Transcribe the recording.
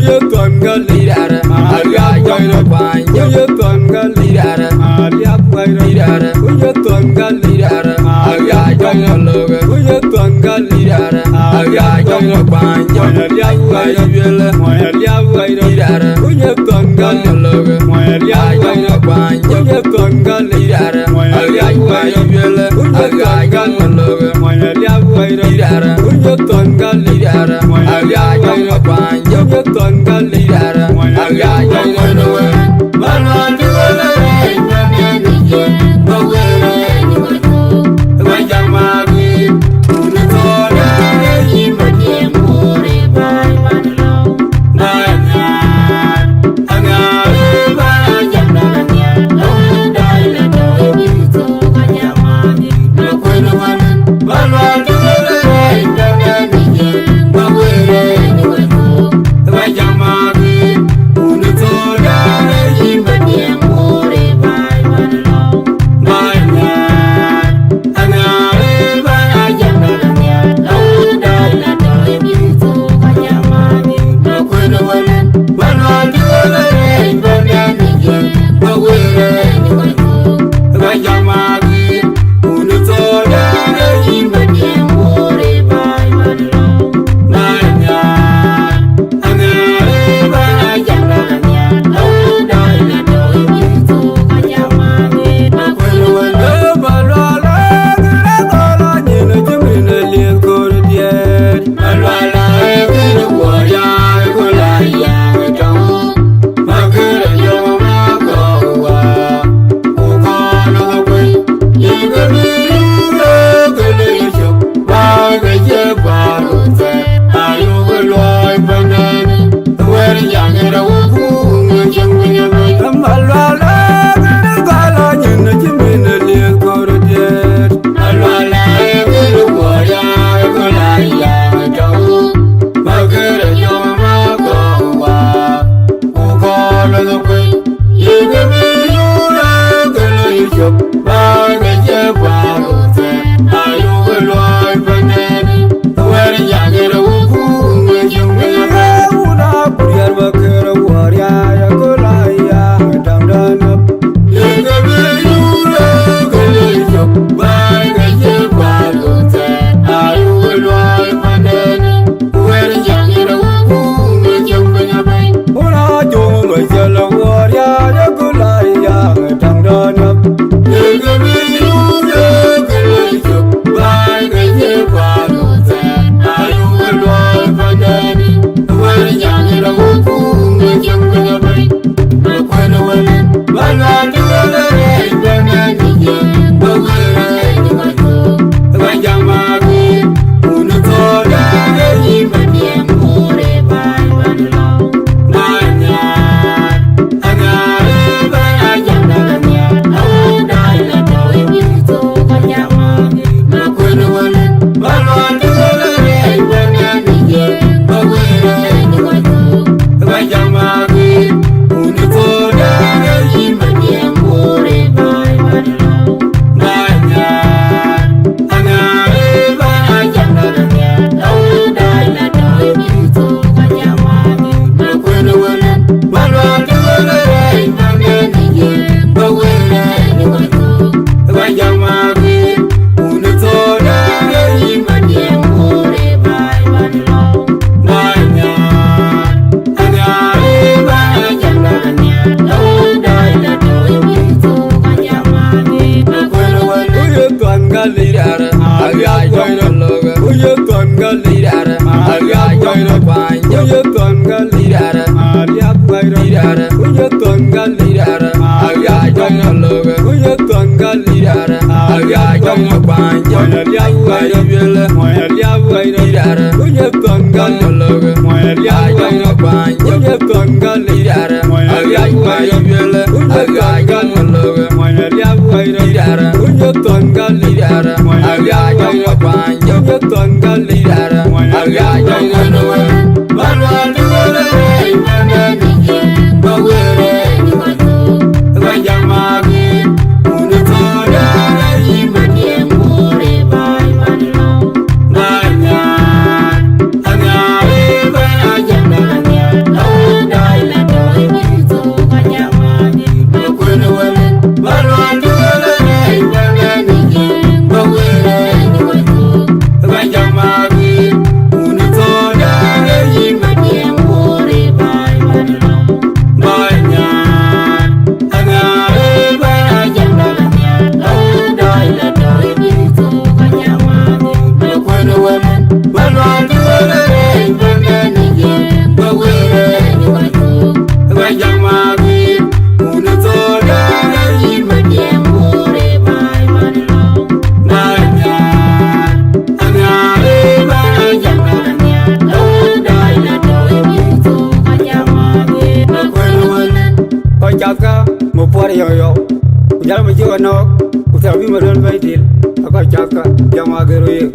uye tonga lidara, Ajaak jono panjo, uye tonga lidara, Aliap lidara, uye tonga lidara, Ajaak jono loga, uye tonga lidara, Ajaak jono panjo, Aliap lidara, uye tonga loga, Ajaak jono panjo, uye tonga lidara, Ajaak jono loga, Aliap lidara, uye tonga lidara, Ajaak jono panjo, uye tonga lidara, Ajaak jono loga, Malwan duwala inanenije, bawela inwatu, wajamagi, unatola imanye mure bai manlo, nanya, angare bai jamnanya, dai dai bitu kanyamagi, nakwena wanan, malwan duwala inanenije, bawela inwatu, wajamagi, unatola imanye mure bai manlo, nanya, angare bai jamnanya, dai bitu kanyamagi, nakwena wanan, malwan duwala inanenije, bawela inwatu, wajamagi, unatola imanye mure bai manlo, nanya, angare bai jamnanya, dai bitu kanyamagi, nakwena wanan, malwala ngala nyina jimina linkor diet, malwala ngala waya kola ya tawo, magara yo makowa, ukana kwe, yiga biru kele yo, baga ye barute, ayo loy banani, wer yangira wuku ngajangnya bay, malwala ngala nyina jimina linkor diet, malwala ngala waya kola ya tawo, magara yo makowa, ukana kwe, yiga biru kele yo, baga ye barute, ayo loy banani, wer yangira wuku ngajangnya bay, una kuriyar bakara warya ya kola ya damdana, yiga biru kele yo, baga ye barute, ayo loy banani, wer yangira wuku ngajangnya bay, una jonga jala warya ya kola ya damdana, yiga biru kele yo, baga ye barute, ayo loy banani, wer yangira wuku ngajangnya bay, nakwena wanan, malwan duwala inanenije, bawela inwatu, wajamagi, unatola imanye mure bai manlo, nanya, angare bai jamnanya, dai bitu kanyamagi, nakwena wanan, malwan duwala inanenije, bawela inwatu, wajamagi, unatola imanye mure bai manlo, nanya, angare bai jamnanya, dai bitu kanyamagi, nakwena wanan, malwan duwala inanenije, bawela inwatu, wajamagi, unatola imanye mure bai manlo, nanya, angare bai jamnanya, dai bitu kanyamagi, nakwena wanan, uye tonga lidara, Ajaak jono loga, uye tonga lidara, Ajaak jono panjo, uye tonga lidara, Aliap lidara, uye tonga lidara, Ajaak jono loga, uye tonga lidara, Ajaak jono panjo, Aliap lidara, uye tonga loga, Ajaak jono panjo, uye tonga lidara, Ajaak jono loga, Aliap lidara, uye tonga lidara, Ajaak jono panjo, uye tonga lidara, Ajaak jono loga, malwan duwala inanenije, bawela inwatu, wajamagi, unatola imanye mure bai manlo, yo yo ujal ma jiwa no utabi ma don baitil aka chaka jama gero ye